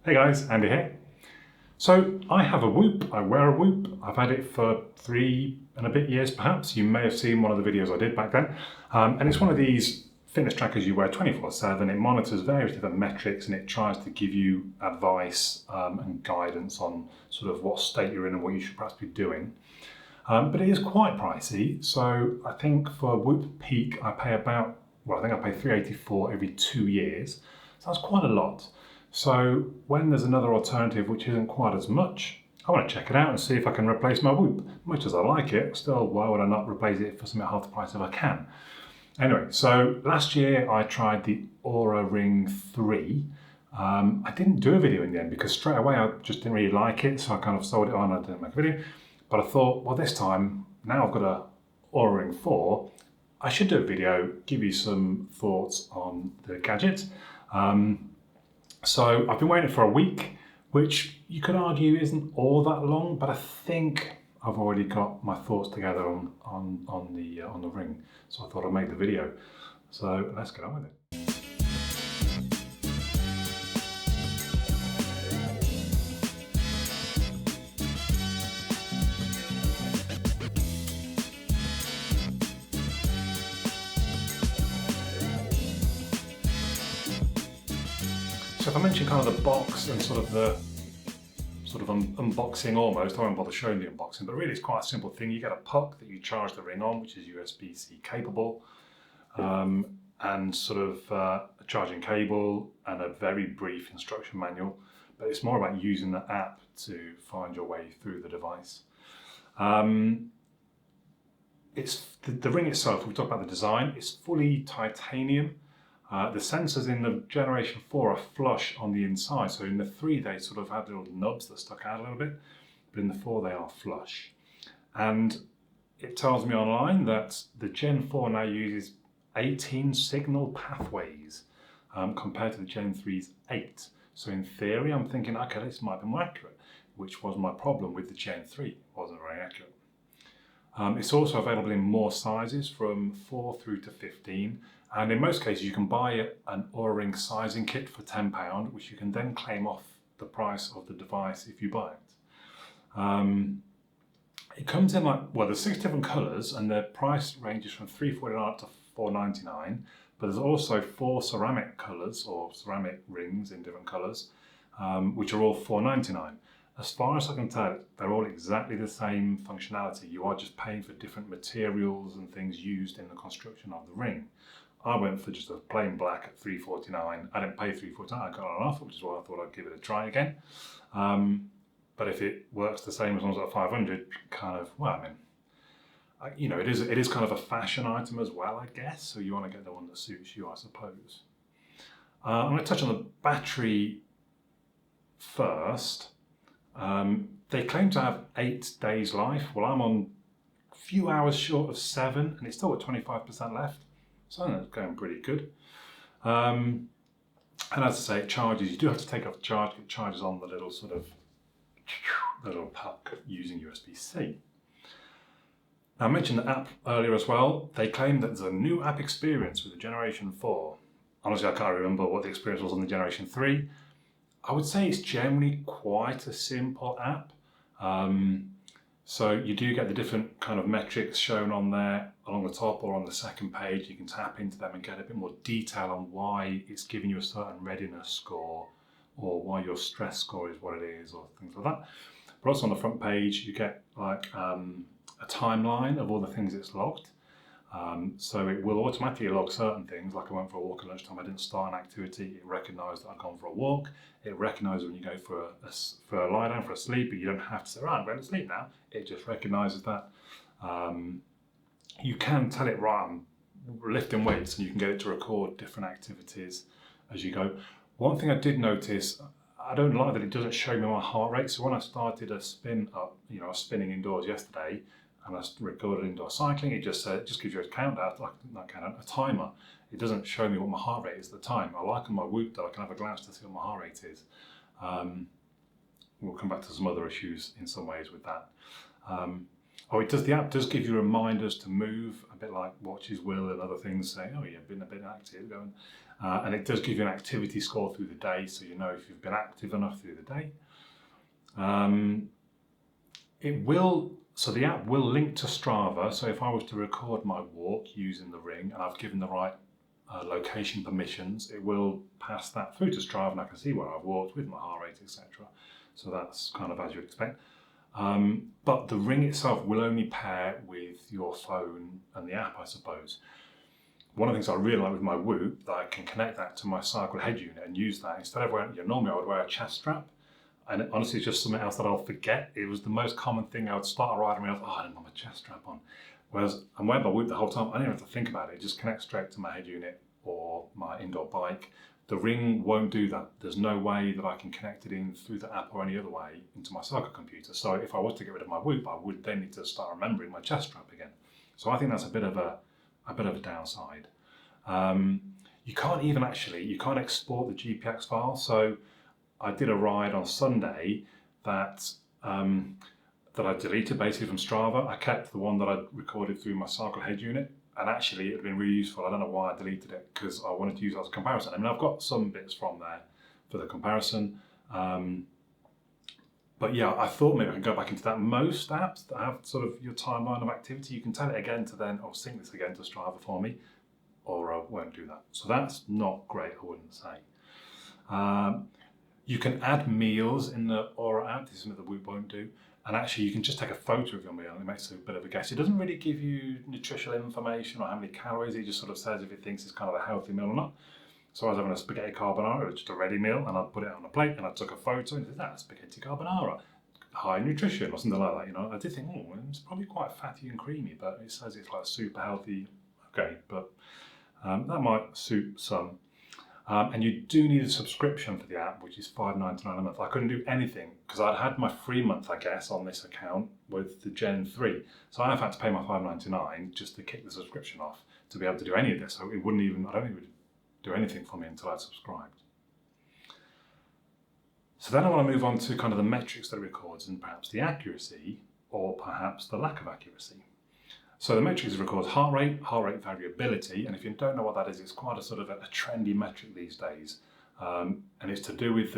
Hey guys, Andy here. So I have a Whoop, I wear a Whoop. I've had it for 3 and a bit years perhaps. You may have seen one of the videos I did back then. And it's one of these fitness trackers you wear 24/7. It monitors various different metrics and it tries to give you advice and guidance on sort of what state you're in and what you should perhaps be doing. But it is quite pricey. So I think for Whoop Peak, I pay about, well, I think I pay $384 every 2 years. So that's quite a lot. So when there's another alternative which isn't quite as much, I want to check it out and see if I can replace my Whoop. Much as I like it, still, why would I not replace it for something half the price if I can? Anyway, so last year I tried the Oura Ring 3. I didn't do a video in the end because straight away I just didn't really like it, so I kind of sold it on and I didn't make a video. But I thought, well, this time, now I've got a Oura Ring 4, I should do a video, give you some thoughts on the gadget. So I've been waiting for a week, which you could argue isn't all that long, but I think I've already got my thoughts together on the ring. So I thought I'd make the video. So let's get on with it. So if I mention kind of the box and sort of the unboxing almost, I won't bother showing the unboxing, but really it's quite a simple thing. You get a puck that you charge the ring on, which is USB-C capable, and sort of a charging cable and a very brief instruction manual, but it's more about using the app to find your way through the device. It's the ring itself, we talked about the design, it's fully titanium. The sensors in the Generation 4 are flush on the inside, so in the 3 they sort of had little nubs that stuck out a little bit, but in the 4 they are flush. And it tells me online that the Gen 4 now uses 18 signal pathways compared to the Gen 3's 8. So in theory I'm thinking, okay, this might be more accurate, which was my problem with the Gen 3, it wasn't very accurate. It's also available in more sizes from 4 through to 15. And in most cases, you can buy an Oura Ring sizing kit for £10, which you can then claim off the price of the device if you buy it. It comes in there's 6 different colours, and the price ranges from $349 to $499. But there's also 4 ceramic colours, or ceramic rings in different colours, which are all $499. As far as I can tell, they're all exactly the same functionality. You are just paying for different materials and things used in the construction of the ring. I went for just a plain black at $349. I didn't pay $349, I got an offer, which is why I thought I'd give it a try again. But if it works the same as ones at $500, kind of, well, I mean, it is kind of a fashion item as well, I guess. So you want to get the one that suits you, I suppose. I'm going to touch on the battery first. They claim to have 8 days life. Well, I'm on a few hours short of 7, and it's still at 25% left. So that's going pretty good. And as I say, it charges. You do have to take off the charge. It charges on the little sort of little puck using USB-C. Now, I mentioned the app earlier as well. They claim that there's a new app experience with the Generation 4. Honestly, I can't remember what the experience was on the Generation 3. I would say it's generally quite a simple app. So you do get the different kind of metrics shown on there along the top or on the second page. You can tap into them and get a bit more detail on why it's giving you a certain readiness score or why your stress score is what it is or things like that. But also on the front page, you get like a timeline of all the things it's logged. So it will automatically log certain things, like I went for a walk at lunchtime, I didn't start an activity, it recognised that I'd gone for a walk, it recognises when you go for a lie down, for a sleep, but you don't have to say, right, I'm going to sleep now, it just recognises that. You can tell it, right, I'm lifting weights, and you can get it to record different activities as you go. One thing I did notice, I don't like that it doesn't show me my heart rate, so when I started a spin up, I was spinning indoors yesterday, and I recorded indoor cycling, it just gives you a countdown, a timer. It doesn't show me what my heart rate is at the time. I like on my Whoop that I can have a glance to see what my heart rate is. We'll come back to some other issues in some ways with that. Oh, the app does give you reminders to move, a bit like watches will and other things saying, oh, you've been a bit active. And it does give you an activity score through the day, so you know if you've been active enough through the day. So the app will link to Strava. So if I was to record my walk using the Ring and I've given the right location permissions, it will pass that through to Strava and I can see where I've walked with my heart rate, etc. So that's kind of as you'd expect. But the Ring itself will only pair with your phone and the app, I suppose. One of the things I really like with my Whoop, that I can connect that to my cycle head unit and use that instead of wearing, normally I would wear a chest strap. And honestly, it's just something else that I'll forget. It was the most common thing. I would start a ride and realize, I didn't have my chest strap on. Whereas I'm wearing my Whoop the whole time. I don't even have to think about it. It just connects straight to my head unit or my indoor bike. The Ring won't do that. There's no way that I can connect it in through the app or any other way into my cycle computer. So if I was to get rid of my Whoop, I would then need to start remembering my chest strap again. So I think that's a bit of a downside. You can't export the GPX file. So I did a ride on Sunday that I deleted basically from Strava. I kept the one that I recorded through my cycle head unit, and actually it would have been really useful. I don't know why I deleted it, because I wanted to use it as a comparison. I mean, I've got some bits from there for the comparison. But yeah, I thought maybe I can go back into that. Most apps that have sort of your timeline of activity, you can tell it again to then, sync this again to Strava for me, or I won't do that. So that's not great, I wouldn't say. You can add meals in the Oura app. This is something that we won't do. And actually, you can just take a photo of your meal and it makes a bit of a guess. It doesn't really give you nutritional information or how many calories. It just sort of says if it thinks it's kind of a healthy meal or not. So I was having a spaghetti carbonara, just a ready meal, and I put it on a plate and I took a photo and it said, that's spaghetti carbonara, high nutrition or something like that. I did think, it's probably quite fatty and creamy, but it says it's like super healthy. Okay, but that might suit some. And you do need a subscription for the app, which is $5.99 a month. I couldn't do anything because I'd had my free month, I guess, on this account with the Gen 3. So I've had to pay my $5.99 just to kick the subscription off to be able to do any of this. So I don't think it would do anything for me until I'd subscribed. So then I want to move on to kind of the metrics that it records and perhaps the accuracy or perhaps the lack of accuracy. So the metrics records heart rate variability, and if you don't know what that is, it's quite a sort of a trendy metric these days, and it's to do with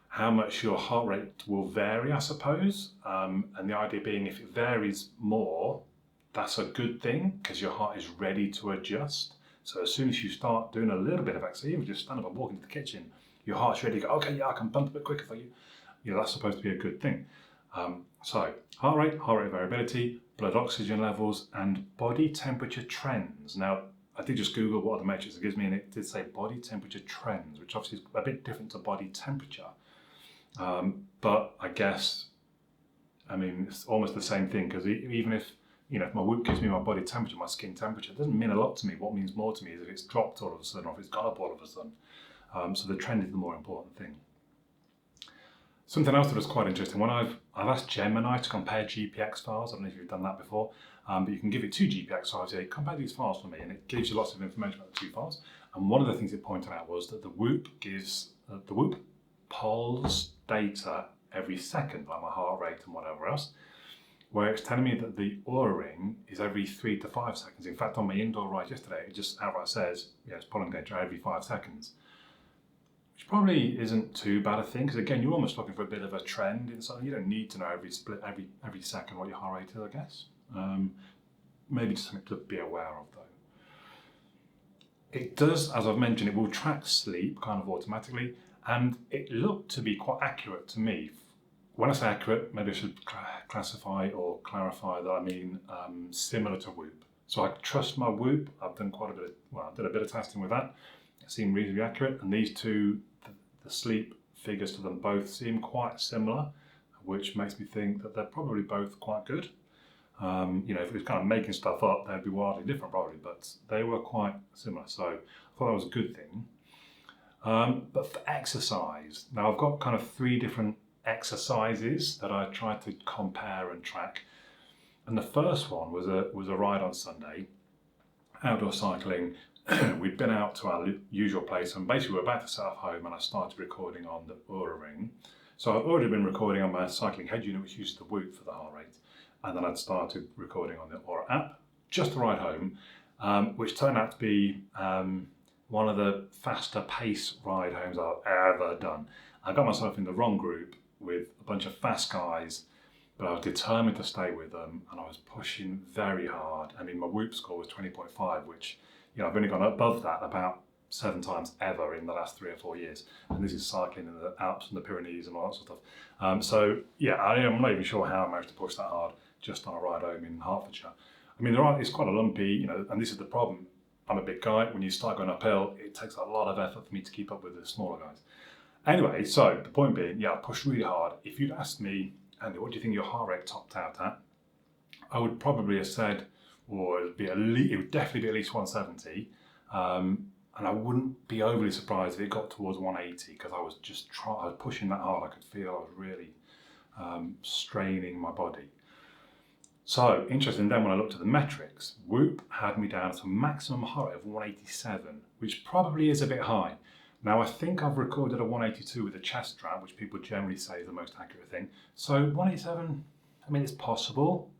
how much your heart rate will vary, I suppose, and the idea being if it varies more, that's a good thing because your heart is ready to adjust. So as soon as you start doing a little bit of exercise, even just stand up and walk into the kitchen, your heart's ready to go, okay, yeah, I can pump a bit quicker for you. That's supposed to be a good thing. So heart rate variability, blood oxygen levels, and body temperature trends. Now, I did just Google what are the metrics it gives me, and it did say body temperature trends, which obviously is a bit different to body temperature. But I guess, it's almost the same thing, because even if my Whoop gives me my body temperature, my skin temperature, it doesn't mean a lot to me. What means more to me is if it's dropped all of a sudden or if it's gone up all of a sudden. So the trend is the more important thing. Something else that was quite interesting, when I've asked Gemini to compare GPX files, I don't know if you've done that before, but you can give it two GPX files, say, compare these files for me, and it gives you lots of information about the two files. And one of the things it pointed out was that the Whoop polls data every second, like my heart rate and whatever else, where it's telling me that the Oura Ring is every 3 to 5 seconds. In fact, on my indoor ride yesterday, it just outright says, it's polling data every 5 seconds. Which probably isn't too bad a thing, because again, you're almost looking for a bit of a trend in something. You don't need to know every second what your heart rate is, I guess. Maybe just something to be aware of, though. It does, as I've mentioned, it will track sleep kind of automatically, and it looked to be quite accurate to me. When I say accurate, maybe I should classify or clarify that I mean similar to Whoop. So I trust my Whoop. I've done I did a bit of testing with that. It seemed reasonably accurate, and these two, the sleep figures for them both seem quite similar, which makes me think that they're probably both quite good. If it was kind of making stuff up, they'd be wildly different probably, but they were quite similar, so I thought that was a good thing. But for exercise, now I've got kind of 3 different exercises that I tried to compare and track, and the first one was a ride on Sunday, outdoor cycling. We'd been out to our usual place, and basically we were about to set off home, and I started recording on the Oura Ring. So I've already been recording on my cycling head unit, which uses the Whoop for the heart rate. And then I'd started recording on the Oura app, just to ride home, which turned out to be one of the faster pace ride homes I've ever done. I got myself in the wrong group with a bunch of fast guys, but I was determined to stay with them, and I was pushing very hard. I mean, my Whoop score was 20.5, which, I've only gone above that about 7 times ever in the last 3 or 4 years. And this is cycling in the Alps and the Pyrenees and all that sort of stuff. I'm not even sure how I managed to push that hard just on a ride home in Hertfordshire. I mean, it's quite a lumpy, and this is the problem. I'm a big guy. When you start going uphill, it takes a lot of effort for me to keep up with the smaller guys. Anyway, so the point being, I pushed really hard. If you'd asked me, Andy, what do you think your heart rate topped out at? I would probably have said, it would definitely be at least 170. And I wouldn't be overly surprised if it got towards 180, because I was pushing that hard. I could feel I was really straining my body. So, interesting then when I looked at the metrics, Whoop had me down to a maximum heart rate of 187, which probably is a bit high. Now, I think I've recorded a 182 with a chest strap, which people generally say is the most accurate thing. So 187, I mean, it's possible.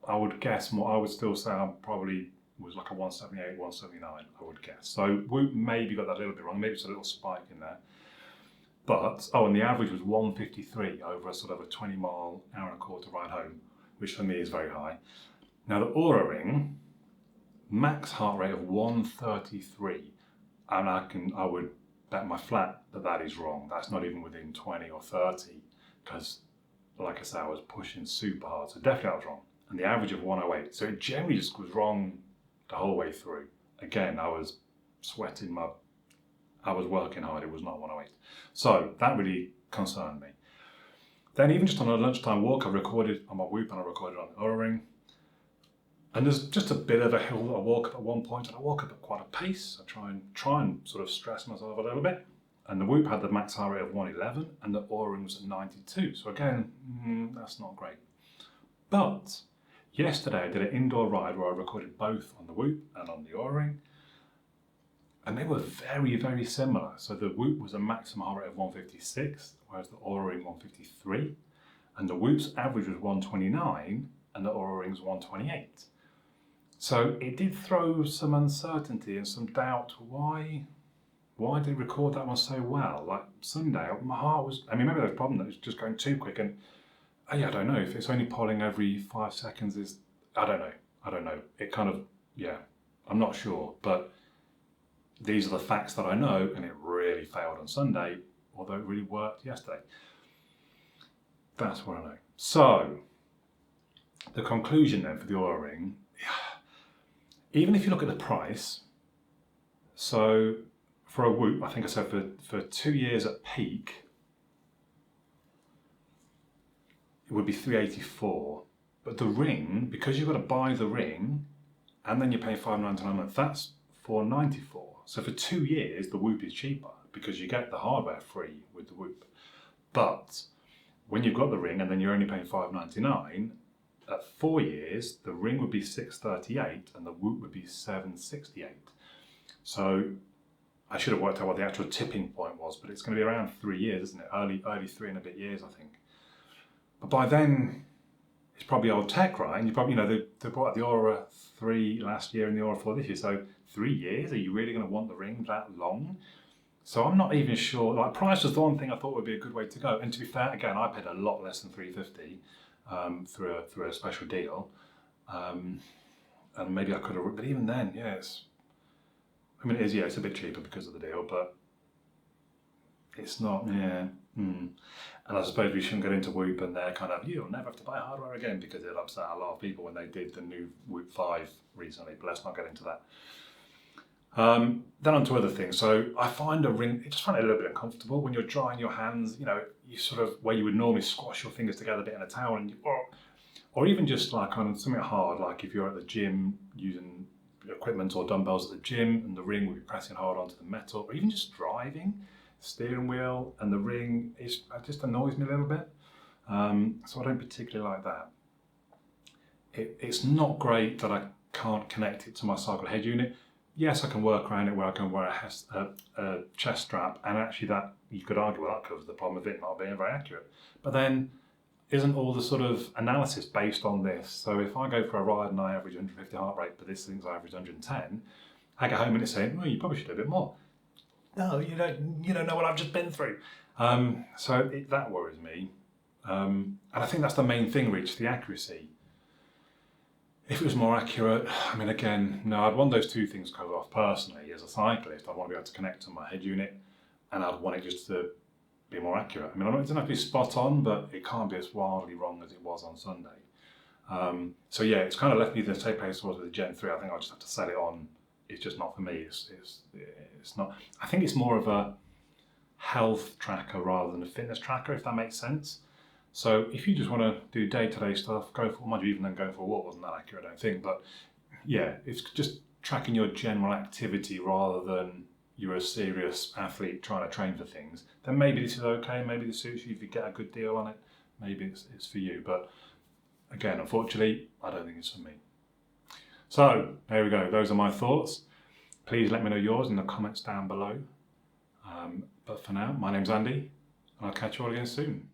I would guess more. I would still say I probably was like a 178, 179, I would guess. So Whoop maybe got that a little bit wrong. Maybe it's a little spike in there. But, and the average was 153 over a sort of a 20-mile, hour and a quarter ride home, which for me is very high. Now the Oura Ring, max heart rate of 133, and I would bet my flat that is wrong. That's not even within 20 or 30, because like I said, I was pushing super hard, so definitely I was wrong. And the average of 108, so it generally just was wrong the whole way through. Again, I was sweating I was working hard, it was not 108. So that really concerned me. Then even just on a lunchtime walk, I recorded on my Whoop and I recorded on the Oura Ring. And there's just a bit of a hill that I walk up at one point, and I walk up at quite a pace. I try and sort of stress myself a little bit. And the Whoop had the max heart rate of 111 and the Oura Ring was at 92. So again, that's not great. But yesterday I did an indoor ride where I recorded both on the Whoop and on the Oura Ring. And they were very, very similar. So the Whoop was a maximum heart rate of 156, whereas the Oura Ring 153. And the Whoop's average was 129 and the Oura Ring's 128. So it did throw some uncertainty and some doubt. Why did it record that one so well? Like Sunday, my heart was, maybe there was a problem that it was just going too quick. And I don't know, if it's only polling every 5 seconds I don't know. It kind of, I'm not sure. But these are the facts that I know, and it really failed on Sunday, although it really worked yesterday. That's what I know. So, the conclusion then for the Oura Ring, even if you look at the price, so for a Whoop, I think I said for 2 years at peak, it would be 384. But the ring, because you've got to buy the ring, and then you're paying $5.99 a month, that's $494. So for 2 years, the Whoop is cheaper because you get the hardware free with the Whoop. But when you've got the ring and then you're only paying $5.99, at 4 years, the ring would be $638 and the Whoop would be $768. So I should have worked out what the actual tipping point was, but it's going to be around 3 years, isn't it? Early 3 and a bit years, I think. But by then, it's probably old tech, right? And you probably, they brought out the Oura 3 last year and the Oura 4 this year. So 3 years, are you really going to want the ring that long? So I'm not even sure. Like, price was the one thing I thought would be a good way to go. And to be fair, again, I paid a lot less than $350 through a special deal. And maybe I could have, but even then, it's a bit cheaper because of the deal, but it's not, And I suppose we shouldn't get into Whoop and they're kind of, you'll never have to buy hardware again, because it upset a lot of people when they did the new Whoop 5 recently, but let's not get into that. Then on to other things. So I find a ring, I just find it a little bit uncomfortable when you're drying your hands, you sort of, where you would normally squash your fingers together a bit in a towel, and or even just like on something hard, like if you're at the gym using equipment or dumbbells at the gym and the ring will be pressing hard onto the metal, or even just driving, steering wheel and the ring, it just annoys me a little bit. So I don't particularly like that. It's not great that I can't connect it to my cycle head unit. Yes, I can work around it where I can wear a chest strap, and actually that, you could argue, well, that covers the problem of it not being very accurate. But then isn't all the sort of analysis based on this. So if I go for a ride and I average 150 heart rate, but this thing's average 110, I get home and it's saying, well, you probably should do a bit more. No, you don't know what I've just been through. That worries me. And I think that's the main thing, Rich, the accuracy. If it was more accurate, I mean, again, no, I'd want those two things cut off personally. As a cyclist, I'd want to be able to connect to my head unit, and I'd want it just to be more accurate. I mean, it doesn't have to be spot on, but it can't be as wildly wrong as it was on Sunday. So yeah, it's kind of left me the same place as was with the Gen 3. I think I'll just have to sell it on. It's just not for me. It's not. I think it's more of a health tracker rather than a fitness tracker, if that makes sense. So if you just want to do day-to-day stuff, go for, mind you, even then going for a walk wasn't that accurate, I don't think. But yeah, it's just tracking your general activity rather than you're a serious athlete trying to train for things. Then maybe this is okay, maybe this suits you if you get a good deal on it. Maybe it's for you. But again, unfortunately, I don't think it's for me. So there we go. Those are my thoughts. Please let me know yours in the comments down below. But for now, my name's Andy, and I'll catch you all again soon.